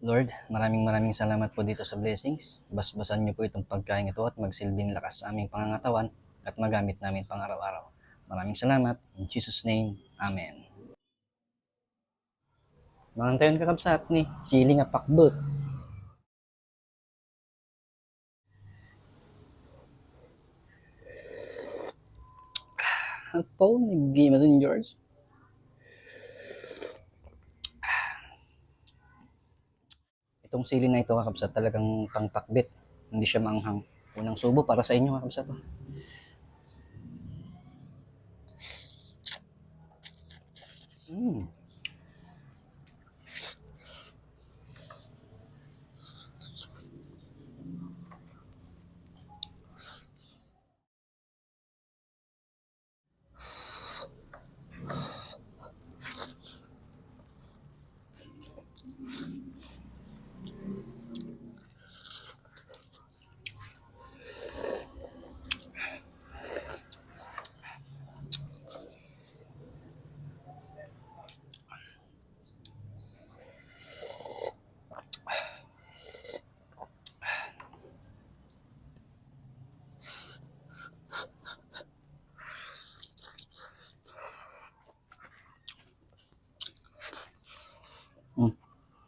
Lord, maraming salamat po dito sa blessings. Basbasan niyo po itong pagkain ito at magsilbing lakas sa aming pangangatawan at magamit namin pang araw-araw. Maraming salamat. In Jesus' name, Amen. Mangantayon kakabsat ni sili nga pakbot. Ang po, nag-gimason George. Itong sili na ito kakabsat talagang pangpakbit. Hindi siya maanghang. Unang subo para sa inyo kakabsat. Mm.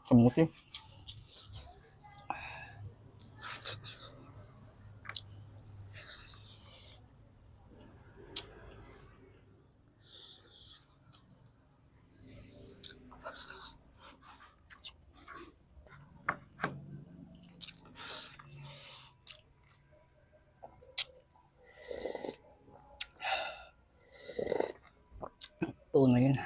Kamuti. Ito na yun.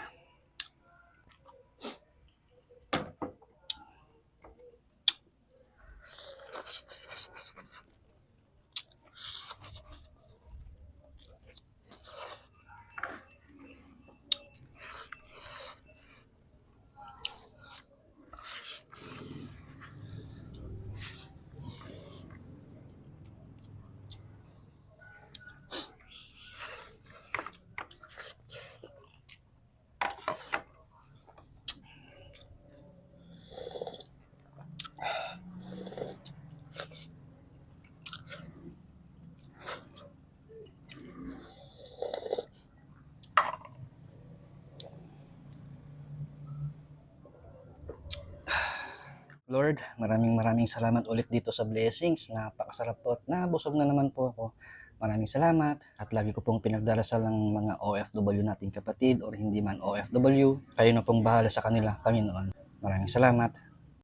Lord, maraming salamat ulit dito sa blessings. Napakasarap po at nabusog na naman po ako. Maraming salamat at lagi ko pong pinagdarasal ng mga OFW nating kapatid or hindi man OFW. Kayo na pong bahala sa kanila, Panginoon. Maraming salamat.